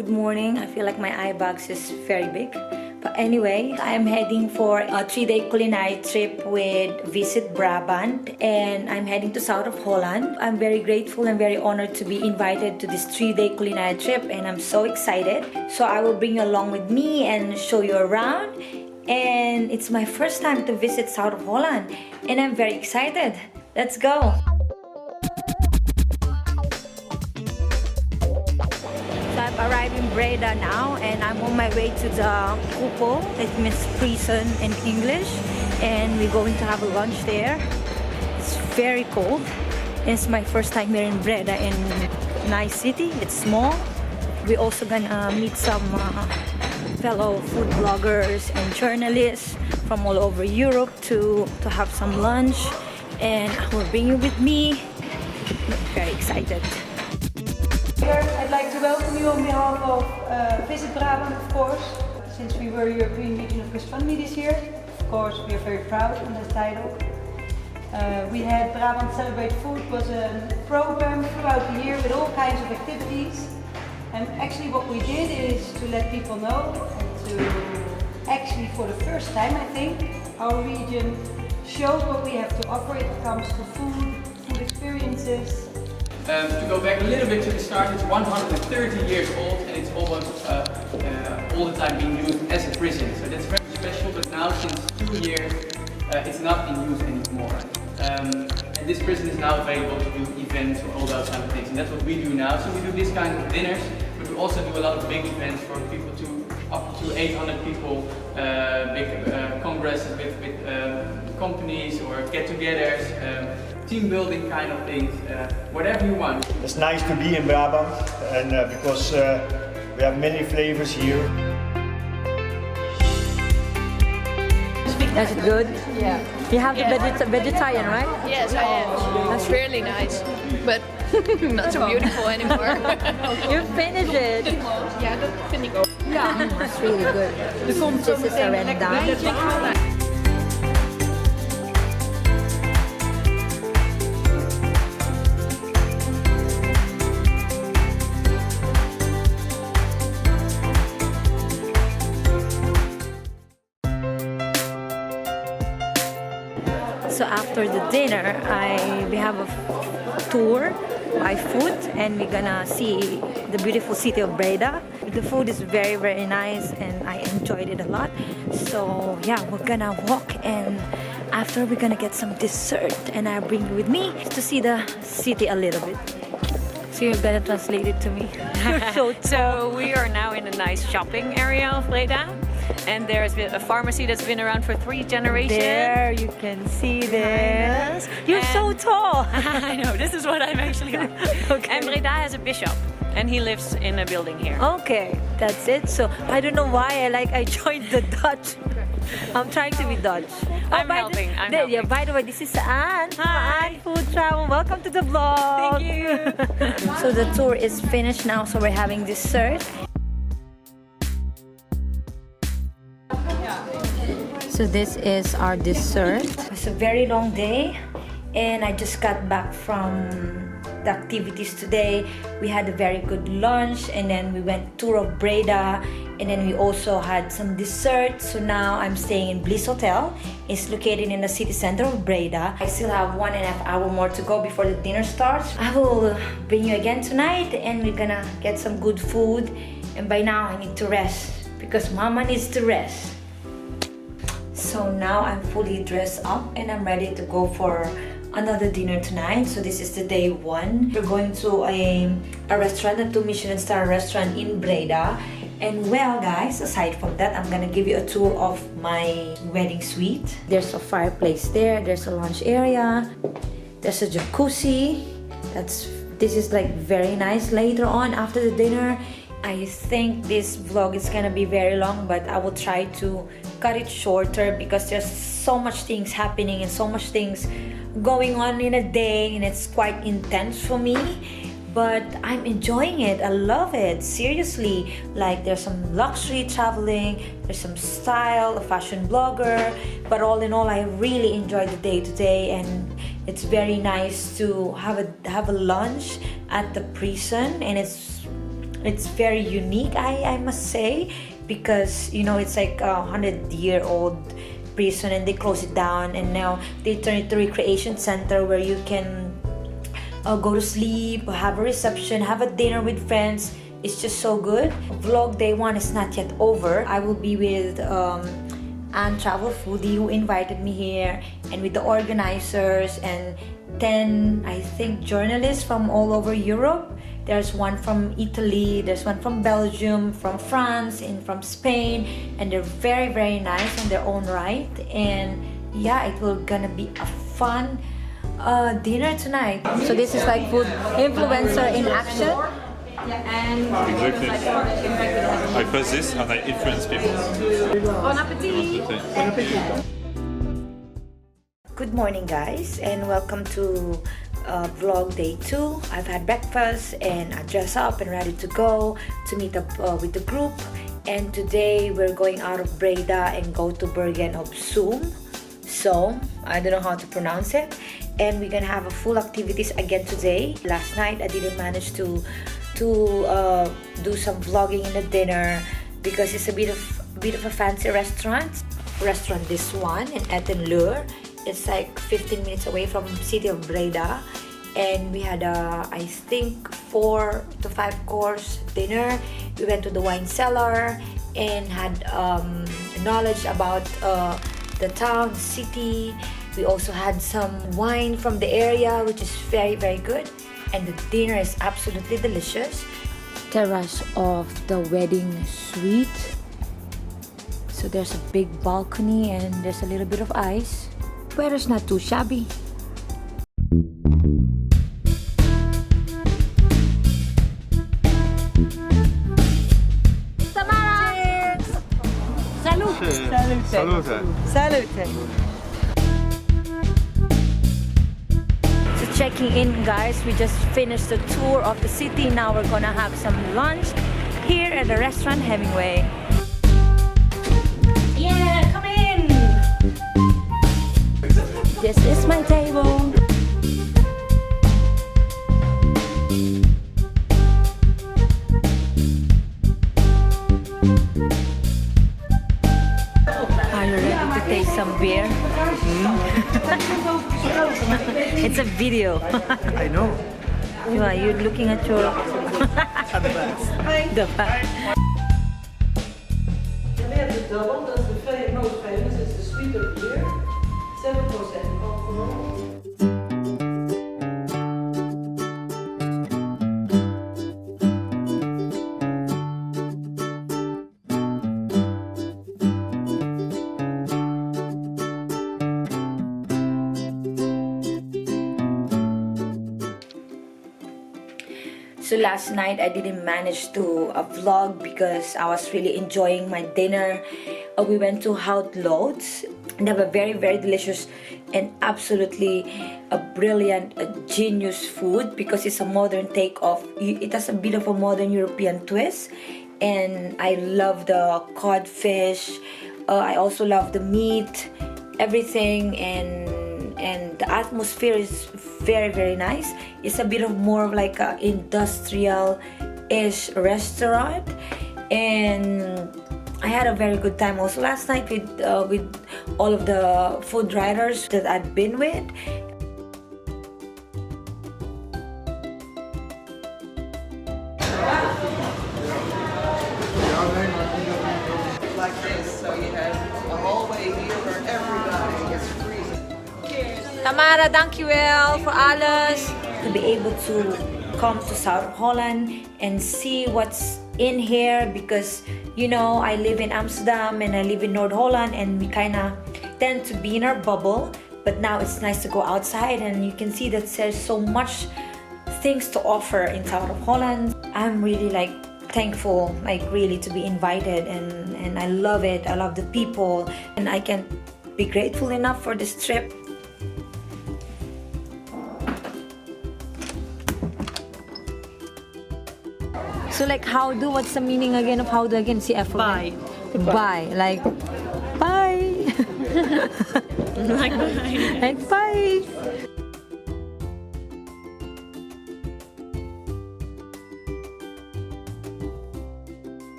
Good morning. I feel like my eye bags is very big. But anyway, I am heading for a 3-day culinary trip with Visit Brabant, and I'm heading to south of Holland. I'm very grateful and very honored to be invited to this 3-day culinary trip, and I'm so excited. So I will bring you along with me and show you around. And it's my first time to visit south of Holland, and I'm very excited. Let's go! I've arrived in Breda now, and I'm on my way to the Koepel. It means prison in English, and we're going to have a lunch there. It's very cold, and it's my first time here in Breda, in nice city. It's small. We're also gonna meet some fellow food bloggers and journalists from all over Europe to have some lunch, and I will bring you with me. I'm very excited. I'd like to welcome you on behalf of Visit Brabant, of course, since we were European Region of Gastronomy this year. Of course, we are very proud on this title. We had Brabant Celebrate Food was a program throughout the year with all kinds of activities. And actually what we did is to let people know, and to actually for the first time I think, our region shows what we have to offer if it comes to food experiences. To go back a little bit to the start, it's 130 years old and it's almost all the time being used as a prison. So that's very special, but now since 2 years it's not in use anymore. And this prison is now available to do events or all those kind of things, and that's what we do now. So we do this kind of dinners, but we also do a lot of big events for people up to 800 people, big congresses with companies or get-togethers. Team building kind of things, whatever you want. It's nice to be in Brabant, and because we have many flavors here. Is it good? Yeah. You have the vegetarian, right? Yes, I am. That's really nice, but not so beautiful anymore. You finish it. Ja, dat vind ik ook. Ja. It's really good. This is a rendang. So after the dinner, we have a tour by foot, and we're gonna see the beautiful city of Breda. The food is very, very nice, and I enjoyed it a lot. So yeah, we're gonna walk, and after we're gonna get some dessert, and I'll bring you with me to see the city a little bit. So you're gonna translate it to me. So we are now in a nice shopping area of Breda. And there's a pharmacy that's been around for 3 generations. There, you can see this. You're so tall. I know, this is what I'm actually on. Okay. And Breda has a bishop, and he lives in a building here. Okay, that's it. So I don't know why I joined the Dutch. I'm trying to be Dutch. I'm helping. Yeah, by the way, this is Anne. Hi. Anne Food Travel. Welcome to the vlog. Thank you. So the tour is finished now, so we're having dessert. So this is our dessert. It's a very long day, and I just got back from the activities today. We had a very good lunch, and then we went tour of Breda, and then we also had some dessert. So now I'm staying in Bliss Hotel. It's located in the city center of Breda. I still have 1.5 hours more to go before the dinner starts. I will bring you again tonight, and we're gonna get some good food. And by now I need to rest because Mama needs to rest. So now I'm fully dressed up and I'm ready to go for another dinner tonight. So this is the day 1. We're going to a restaurant, a 2 Michelin star restaurant in Breda. And well guys, aside from that, I'm gonna give you a tour of my wedding suite. There's a fireplace there, there's a lunch area, there's a jacuzzi. This is like very nice later on after the dinner. I think this vlog is gonna be very long, but I will try to cut it shorter because there's so much things happening and so much things going on in a day, and it's quite intense for me, but I'm enjoying it. I love it, seriously. Like there's some luxury traveling, there's some style, a fashion blogger, but all in all I really enjoyed the day today, and it's very nice to have a lunch at the prison, and it's It's very unique, I must say, because you know it's like a 100-year-old prison and they close it down and now they turn it to a recreation center where you can go to sleep, have a reception, have a dinner with friends. It's just so good. Vlog day 1 is not yet over. I will be with Anne Travel Foodie who invited me here, and with the organizers and 10, I think, journalists from all over Europe. There's one from Italy, there's one from Belgium, from France, and from Spain, and they're very, very nice in their own right. And yeah, it will gonna be a fun dinner tonight. So this is like food influencer in action. Exactly. I post this and I influence people. Bon appetit! Bon appetit. Good morning, guys, and welcome to vlog day 2. I've had breakfast and I dress up and ready to go to meet up with the group. And today we're going out of Breda and go to Bergen op Zoom. So I don't know how to pronounce it. And we're gonna have a full activities again today. Last night I didn't manage to do some vlogging in the dinner because it's a bit of a fancy restaurant. This one in Etten-Leur. It's like 15 minutes away from city of Breda, and we had a, I think, 4 to 5 course dinner. We went to the wine cellar and had knowledge about the town, the city. We also had some wine from the area, which is very, very good. And the dinner is absolutely delicious. Terrace of the wedding suite. So there's a big balcony and there's a little bit of ice. Weather's not too shabby. Tamara! Salute! Salute. Salute! Checking in, guys. We just finished the tour of the city. Now we're gonna have some lunch here at the restaurant Hemingway. Yeah, come in! This is my table. Are you ready to taste some beer? It's a video. I know. You're looking at your... At the back. the back. We have the double, that's the most famous, it's the sweeter beer. 7% alcohol. So last night I didn't manage to vlog because I was really enjoying my dinner. We went to Hout Loads and they have a very, very delicious and absolutely a brilliant, genius food because it's a modern take of, it has a bit of a modern European twist. And I love the codfish, I also love the meat, everything, and the atmosphere is very, very nice. It's a bit of more of like a industrial-ish restaurant, and I had a very good time also last night with all of the food writers that I've been with. Like this, so you have a hallway here for everybody. It's freezing. Tamara, dankjewel voor alles. To be able to come to South Holland and see what's in here, because you know I live in Amsterdam and I live in North Holland and we kind of tend to be in our bubble, but now it's nice to go outside and you can see that there's so much things to offer in South of Holland. I'm really like thankful, like really, to be invited, and I love it. I love the people and I can't be grateful enough for this trip. So like how do, what's the meaning again of how do again? See F. Bye. Bye. Like bye. Like bye. Like bye.